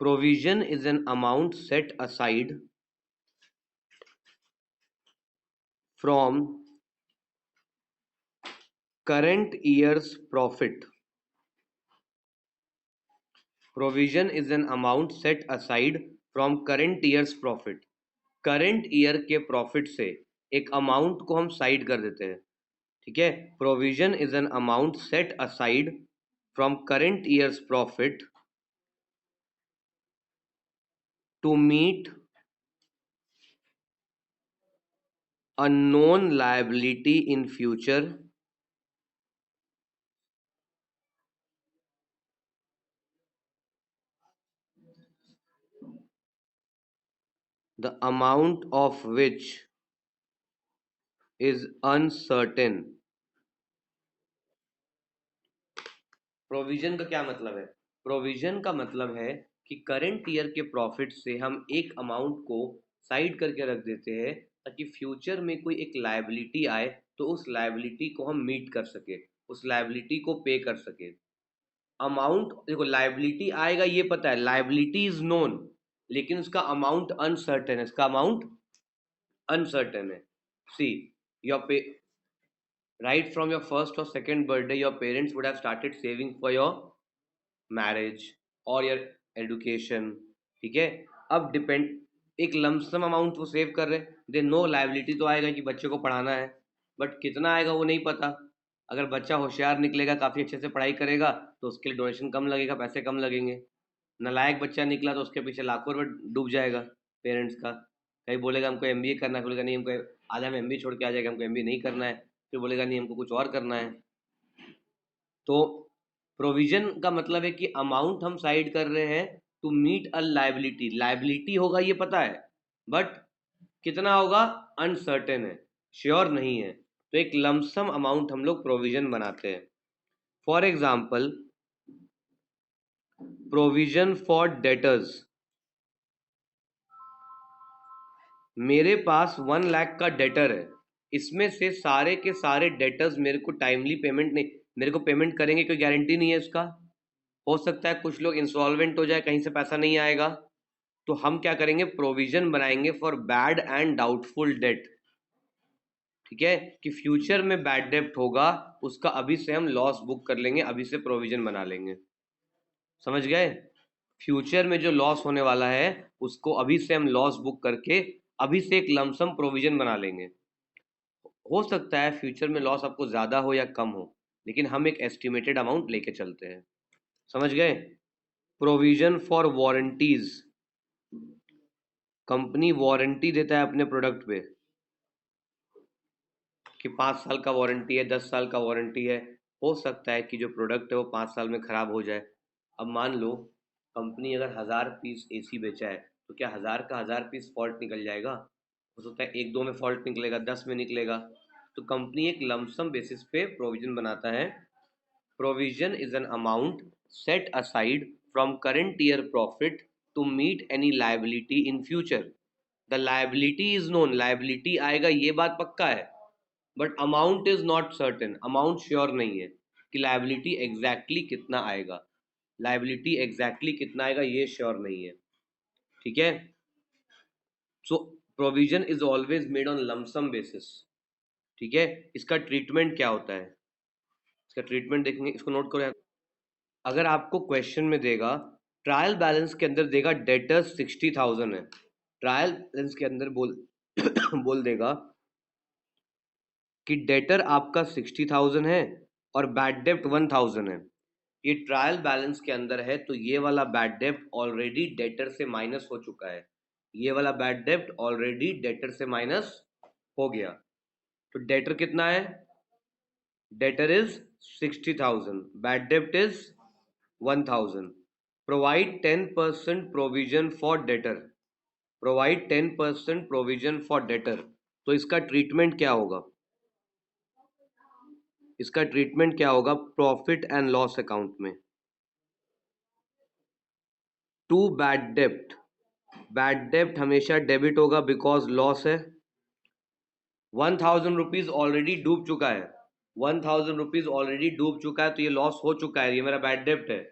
Provision is an amount set aside from current year's profit. Provision is an amount set aside from current year's profit. Current year के profit से एक amount को हम side कर देते हैं, ठीक है। Provision is an amount set aside from current year's profit to meet a known liability in future the amount of which is uncertain. Provision का क्या मतलब है? प्रोविजन का मतलब है कि करंट ईयर के प्रॉफिट से हम एक अमाउंट को साइड करके रख देते हैं ताकि फ्यूचर में कोई एक लायबिलिटी आए तो उस लायबिलिटी को हम मीट कर सके, उस लायबिलिटी को पे कर सके। अमाउंट देखो, लायबिलिटी आएगा ये पता है, लायबिलिटी इज नोन, लेकिन उसका अमाउंट अनसर्टेन है, इसका अमाउंट अनसर्टेन है। सी योर पे right from your first or second birthday your parents would have started saving for your marriage or your education, ठीक है। अब डिपेंड एक लमसम अमाउंट वो सेव कर रहे, दे नो लायबिलिटी तो आएगा कि बच्चे को पढ़ाना है, बट कितना आएगा वो नहीं पता। अगर बच्चा होशियार निकलेगा, काफ़ी अच्छे से पढ़ाई करेगा तो उसके लिए डोनेशन कम लगेगा, पैसे कम लगेंगे। नालायक बच्चा निकला तो उसके पीछे लाखों रुपये डूब जाएगा पेरेंट्स का। कहीं बोलेगा हमको एमबीए करना है, बोलेगा नहीं हमको, आधा हम एमबीए छोड़ के आ जाएगा, हमको एमबीए नहीं करना है, फिर बोलेगा नहीं हमको कुछ और करना है। तो प्रोविजन का मतलब है कि अमाउंट हम साइड कर रहे हैं to meet a liability. Liability होगा ये पता है, बट कितना होगा अनसर्टेन है, श्योर नहीं है। तो एक लमसम अमाउंट हम लोग प्रोविजन बनाते हैं। For example provision for debtors, मेरे पास 1 लाख का डेटर है, इसमें से सारे के सारे डेटर्स मेरे को टाइमली पेमेंट नहीं, मेरे को पेमेंट करेंगे, कोई गारंटी नहीं है इसका। हो सकता है कुछ लोग इंसॉल्वेंट हो जाए, कहीं से पैसा नहीं आएगा, तो हम क्या करेंगे, प्रोविजन बनाएंगे for bad and doubtful debt, ठीक है। कि फ्यूचर में बैड डेट होगा उसका अभी से हम लॉस बुक कर लेंगे, अभी से प्रोविजन बना लेंगे, समझ गए। फ्यूचर में जो लॉस होने वाला है उसको अभी से हम लॉस बुक करके अभी से एक लमसम प्रोविजन बना लेंगे। हो सकता है फ्यूचर में लॉस आपको ज़्यादा हो या कम हो, लेकिन हम एक एस्टिमेटेड अमाउंट लेके चलते हैं, समझ गए। Provision for warranties, company warranty देता है अपने प्रोडक्ट पे कि 5 साल का वारंटी है, 10 साल का वारंटी है। हो सकता है कि जो प्रोडक्ट है वो 5 साल में ख़राब हो जाए। अब मान लो कंपनी अगर 1000 पीस एसी बेचा है तो क्या 1000 का 1000 पीस फॉल्ट निकल जाएगा? हो सकता है 1-2 में फॉल्ट निकलेगा, 10 में निकलेगा। तो कंपनी एक लमसम बेसिस पे प्रोविजन बनाता है। Provision is an amount set aside from current year profit to meet any liability in future. The liability is known, liability आएगा ये बात पक्का है, but amount is not certain, amount sure नहीं है कि लायबिलिटी एग्जैक्टली कितना आएगा, लायबिलिटी एग्जैक्टली कितना आएगा ये श्योर नहीं है, ठीक है। So provision is always made on lump sum basis, ठीक है। इसका ट्रीटमेंट क्या होता है, इसका ट्रीटमेंट देखेंगे, इसको नोट करो। अगर आपको क्वेश्चन में देगा ट्रायल बैलेंस के अंदर देगा डेटर्स 60,000 है, ट्रायल बैलेंस के अंदर बोल बोल देगा कि डेटर आपका 60,000 है और बैड डेप्ट 1,000 है, ये ट्रायल बैलेंस के अंदर है, तो ये वाला बैड डेप्ट ऑलरेडी डेटर से माइनस हो चुका है, ये वाला बैड डेप्ट ऑलरेडी डेटर से माइनस हो गया। तो डेटर कितना है, डेटर इज 60,000, बैड डेप्ट is 1,000। Provide 10% provision for debtor, provide 10% provision for debtor. तो इसका ट्रीटमेंट क्या होगा, इसका ट्रीटमेंट क्या होगा प्रॉफिट एंड लॉस अकाउंट में। टू बैड डेप्ट, बैड डेप्ट हमेशा डेबिट होगा बिकॉज लॉस है। 1,000 रुपीज ऑलरेडी डूब चुका है, 1,000 रुपीज ऑलरेडी डूब चुका है, तो ये लॉस हो चुका है, ये मेरा बैड डेप्ट है।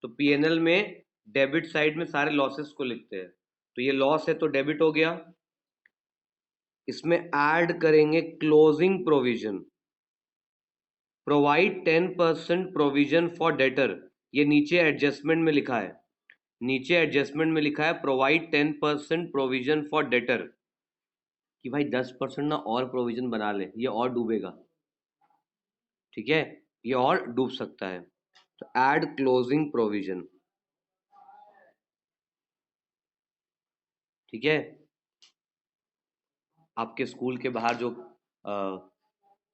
तो पीएनएल में डेबिट साइड में सारे लॉसेस को लिखते हैं। तो ये लॉस है तो डेबिट हो गया। इसमें ऐड करेंगे closing provision, provide 10% provision for debtor. ये नीचे एडजस्टमेंट में लिखा है, नीचे एडजस्टमेंट में लिखा है प्रोवाइड 10% प्रोविजन फॉर डेटर, कि भाई 10% ना और प्रोविजन बना ले, ये और डूबेगा, ठीक है, ये और डूब सकता है। तो ऐड क्लोजिंग प्रोविजन, ठीक है। आपके स्कूल के बाहर जो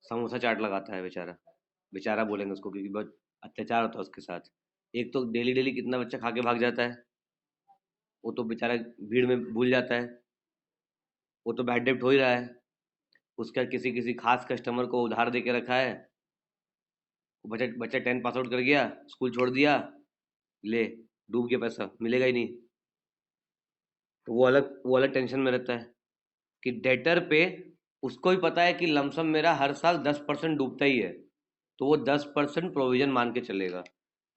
समोसा चाट लगाता है बेचारा, बेचारा बोलेंगे उसको क्योंकि बहुत अत्याचार होता है उसके साथ। एक तो डेली डेली कितना बच्चा खा के भाग जाता है, वो तो बेचारा भीड़ में भूल जाता है, वो तो बैड डेप्ट हो ही रहा है। उसका किसी किसी खास कस्टमर को उधार दे के रखा है, वो बच्चा बच्चा 10 पास आउट कर गया, स्कूल छोड़ दिया, ले डूब गया, पैसा मिलेगा ही नहीं। तो वो अलग टेंशन में रहता है कि डेटर पे उसको भी पता है कि लमसम मेरा हर साल 10% डूबता ही है, तो वो 10% प्रोविजन मान के चलेगा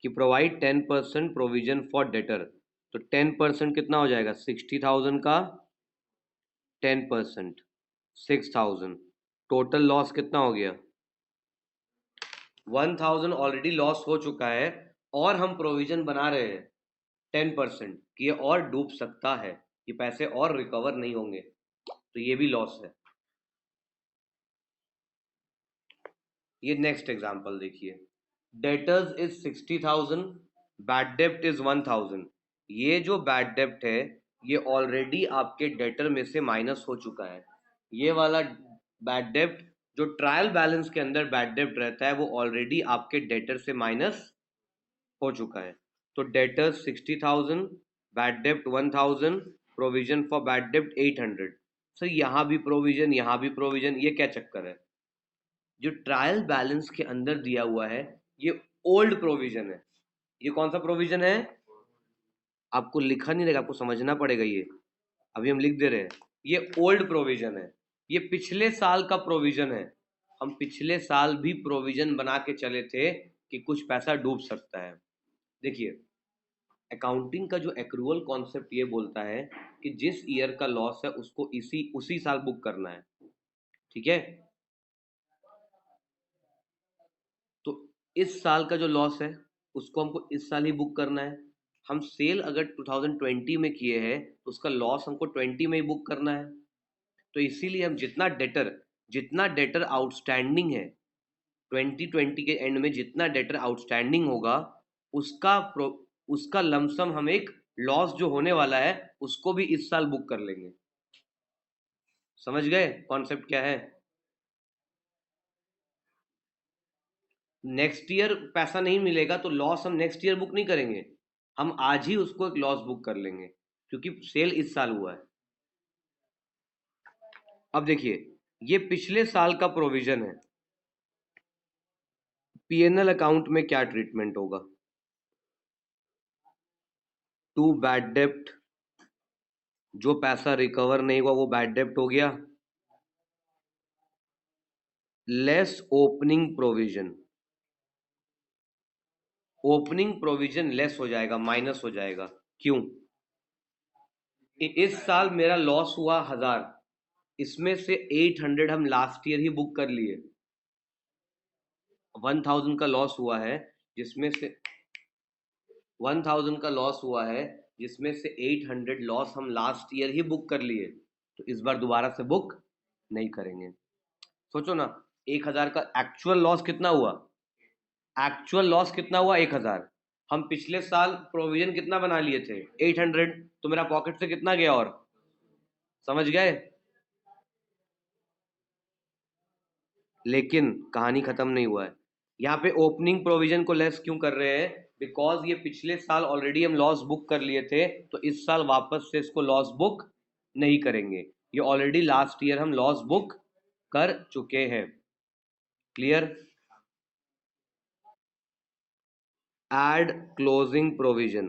कि प्रोवाइड 10% प्रोविजन फॉर डेटर। तो 10% कितना हो जाएगा, 60,000 का 10% 6,000, टोटल लॉस कितना हो गया, 1,000 ऑलरेडी लॉस हो चुका है, और हम प्रोविजन बना रहे हैं 10% कि ये और डूब सकता है, ये पैसे और रिकवर नहीं होंगे, तो ये भी लॉस है। ये नेक्स्ट एग्जांपल देखिए, डेटर्स इज 60,000, बैड डेप्ट इज 1,000। ये जो बैड डेप्ट है ये ऑलरेडी आपके डेटर में से माइनस हो चुका है। ये वाला बैड डेप्ट जो ट्रायल बैलेंस के अंदर बैड डेप्ट रहता है वो ऑलरेडी आपके डेटर से माइनस हो चुका है। तो डेटर्स 60,000, बैड डेप्ट 1,000, प्रोविजन फॉर बैड डेप्ट 800। सर यहाँ भी प्रोविजन, यहाँ भी प्रोविजन, ये क्या चक्कर है? जो ट्रायल बैलेंस के अंदर दिया हुआ है ये ओल्ड प्रोविजन है। ये कौन सा प्रोविजन है? आपको लिखा नहीं रहेगा, आपको समझना पड़ेगा। ये अभी हम लिख दे रहे हैं, ये ओल्ड प्रोविजन है, ये पिछले साल का प्रोविजन है। हम पिछले साल भी प्रोविजन बना के चले थे कि कुछ पैसा डूब सकता है। देखिए, अकाउंटिंग का जो एक्रूअल कॉन्सेप्ट ये बोलता है कि जिस ईयर का लॉस है उसको उसी साल बुक करना है, ठीक है। तो इस साल का जो लॉस है उसको हमको इस साल ही बुक करना है। हम सेल अगर 2020 में किए हैं तो उसका लॉस हमको 20 में ही बुक करना है। तो इसीलिए हम जितना डेटर आउटस्टैंडिंग है 2020 के एंड में, जितना डेटर आउटस्टैंडिंग होगा उसका उसका लमसम हम एक लॉस जो होने वाला है उसको भी इस साल बुक कर लेंगे। समझ गए कॉन्सेप्ट क्या है? नेक्स्ट ईयर पैसा नहीं मिलेगा तो लॉस हम नेक्स्ट ईयर बुक नहीं करेंगे, हम आज ही उसको एक लॉस बुक कर लेंगे क्योंकि सेल इस साल हुआ है। अब देखिए, ये पिछले साल का प्रोविजन है, पीएनएल अकाउंट में क्या ट्रीटमेंट होगा? टू बैड डेप्ट, जो पैसा रिकवर नहीं हुआ वो बैड डेप्ट हो गया, less opening provision, opening provision less हो जाएगा, माइनस हो जाएगा। क्यों? इस साल मेरा लॉस हुआ 1,000, इसमें से 800 हम लास्ट ईयर ही बुक कर लिए। 1,000 का लॉस हुआ है जिसमें से 1,000 का लॉस हुआ है जिसमें से 800 लॉस हम लास्ट ईयर ही बुक कर लिए, तो इस बार दोबारा से बुक नहीं करेंगे। सोचो ना, 1,000 का एक्चुअल लॉस कितना हुआ? एक्चुअल लॉस कितना हुआ? 1,000। हम पिछले साल प्रोविजन कितना बना लिए थे? 800। तो मेरा पॉकेट से कितना गया? और समझ गए? लेकिन कहानी खत्म नहीं हुआ है। यहाँ पे ओपनिंग प्रोविजन को लेस क्यों कर रहे हैं? बिकॉज ये पिछले साल ऑलरेडी हम लॉस बुक कर लिए थे, तो इस साल वापस से इसको लॉस बुक नहीं करेंगे। ये ऑलरेडी लास्ट ईयर हम लॉस बुक कर चुके हैं। Clear? Add closing provision,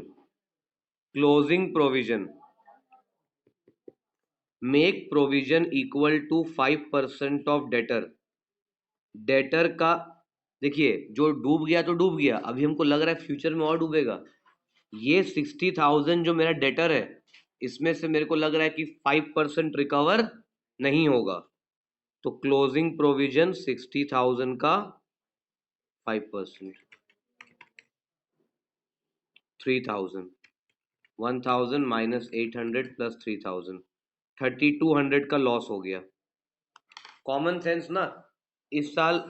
closing provision, make provision equal to 5% of debtor. Debtor का देखिए, जो डूब गया तो डूब गया, अभी हमको लग रहा है फ्यूचर में और डूबेगा, ये 60,000 जो मेरा डेटर है, इसमें से मेरे को लग रहा है कि 5% रिकवर नहीं होगा, तो क्लोजिंग प्रोविजन 60,000 का 5%, 3,000, 1,000 माइनस 800 प्लस 3,000, 3,200 का लॉस हो गया। कॉमन सेंस ना, इस साल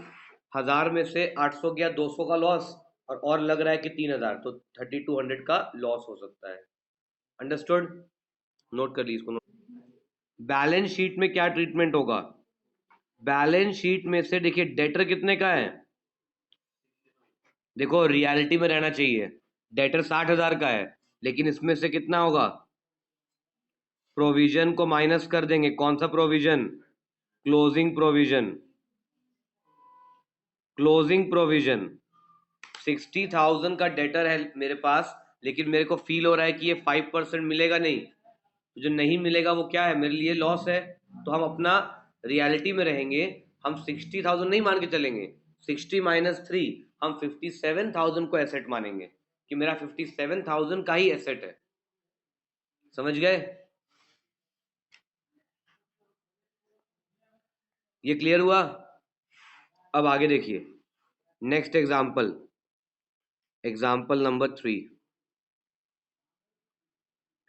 1000 में से 800 गया, 200 का लॉस, और लग रहा है कि 3,000, तो 3,200 का लॉस हो सकता है। अंडरस्टूड? नोट कर ली इसको। बैलेंस शीट में क्या ट्रीटमेंट होगा? बैलेंस शीट में से देखिए डेटर कितने का है, देखो रियलिटी में रहना चाहिए, डेटर 60,000 का है, लेकिन इसमें से कितना होगा, प्रोविजन को माइनस कर देंगे। कौन सा provision? Closing provision. Closing provision 60,000 का डेटर है मेरे पास, लेकिन मेरे को फील हो रहा है कि ये 5% मिलेगा नहीं, तो जो नहीं मिलेगा वो क्या है, मेरे लिए लॉस है। तो हम अपना रियलिटी में रहेंगे, हम 60,000 नहीं मान के चलेंगे, 60 माइनस 3, हम 57,000 को एसेट मानेंगे कि मेरा 57,000 का ही एसेट है। समझ गए? ये क्लियर हुआ? अब आगे देखिए, नेक्स्ट एग्जाम्पल, एग्जाम्पल नंबर 3।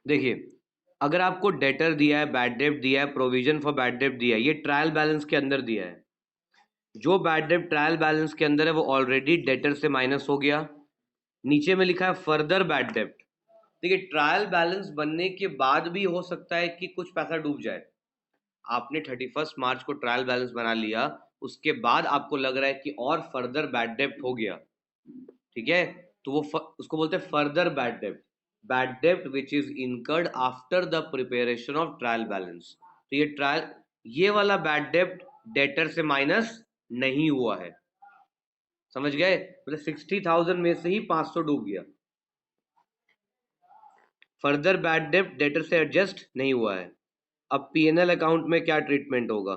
देखिए, अगर आपको डेटर दिया है, बैड डेट दिया है, प्रोविजन फॉर बैड डेट दिया है, ये ट्रायल बैलेंस के अंदर दिया है। जो बैड डेट ट्रायल बैलेंस के अंदर है वो ऑलरेडी डेटर से माइनस हो गया। नीचे में लिखा है फर्दर बैड डेट। देखिए, ट्रायल बैलेंस बनने के बाद भी हो सकता है कि कुछ पैसा डूब जाए। आपने 31 मार्च को ट्रायल बैलेंस बना लिया, उसके बाद आपको लग रहा है कि और फर्दर बैड डेट हो गया, ठीक है, तो वो उसको बोलते हैं further bad debt. Bad debt which is incurred after the preparation of trial balance. तो ये ट्रायल, ये वाला बैड डेट डेटर से माइनस नहीं हुआ है। समझ गए? मतलब 60,000 में से ही 500 डूब गया। फर्दर बैड डेट डेटर से एडजस्ट नहीं हुआ है। अब पीएनएल अकाउंट में क्या ट्रीटमेंट होगा?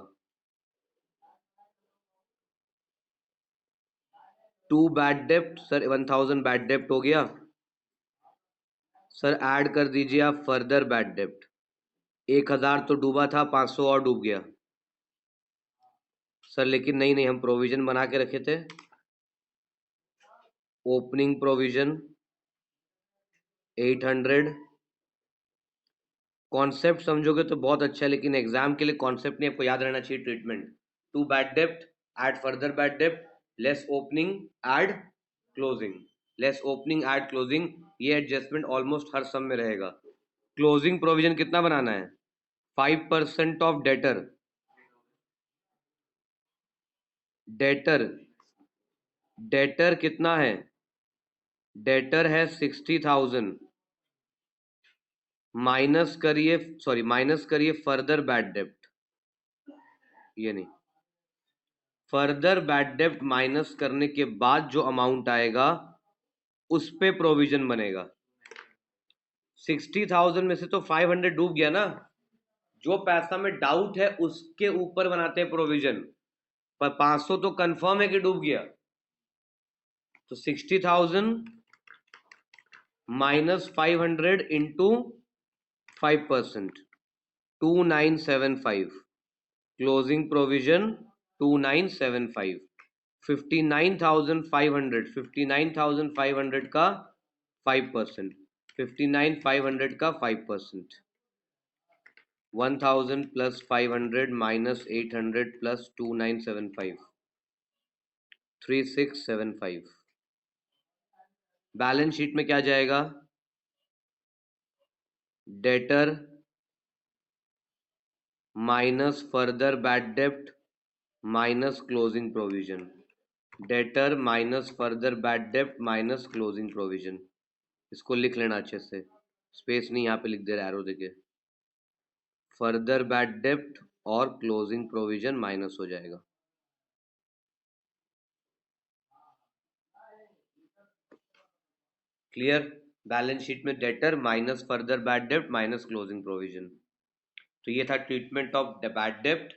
2 bad debt, sir 1,000 bad debt हो गया, सर ऐड कर दीजिए आप फर्दर बैड डेट। 1,000 तो डूबा था, 500 और डूब गया। सर लेकिन नहीं नहीं, हम प्रोविजन बना के रखे थे, ओपनिंग प्रोविजन 800। कॉन्सेप्ट समझोगे तो बहुत अच्छा है, लेकिन एग्जाम के लिए कॉन्सेप्ट नहीं, आपको याद रहना चाहिए treatment. 2 bad debt add further bad debt, less opening add closing, less opening add closing, ये एडजस्टमेंट ऑलमोस्ट हर सम में रहेगा। क्लोजिंग प्रोविजन कितना बनाना है? 5% ऑफ डेटर। डेटर, डेटर कितना है? डेटर है 60,000, माइनस करिए, सॉरी माइनस करिए फर्दर बैड डेट, ये नहीं, फर्दर बैड डेट माइनस करने के बाद जो अमाउंट आएगा उस पे प्रोविजन बनेगा। 60,000 में से तो 500 डूब गया ना, जो पैसा में डाउट है उसके ऊपर बनाते हैं प्रोविजन, पर 500 तो कंफर्म है कि डूब गया, तो 60,000 माइनस 500 इंटू 5%, 2975, क्लोजिंग प्रोविजन 2975, 59,500, 59,500 का 5%, 59,500 का 5%, 1,000 plus 500 minus 800 plus 2975, 3675। Balance sheet में क्या जाएगा? Debtor minus further bad debt minus closing provision, debtor minus further bad debt minus closing provision. इसको लिख लेना अच्छे से, स्पेस नहीं, यहाँ पे लिख दे रहा एरो देके, फर्दर बैड डेट और क्लोजिंग प्रोविजन माइनस हो जाएगा। क्लियर? बैलेंस शीट में debtor minus further bad debt minus closing provision. तो ये था treatment of bad debt,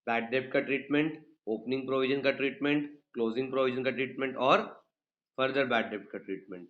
bad debt का ट्रीटमेंट, ओपनिंग प्रोविजन का ट्रीटमेंट, क्लोजिंग प्रोविजन का ट्रीटमेंट और फर्दर बैड डेट का ट्रीटमेंट।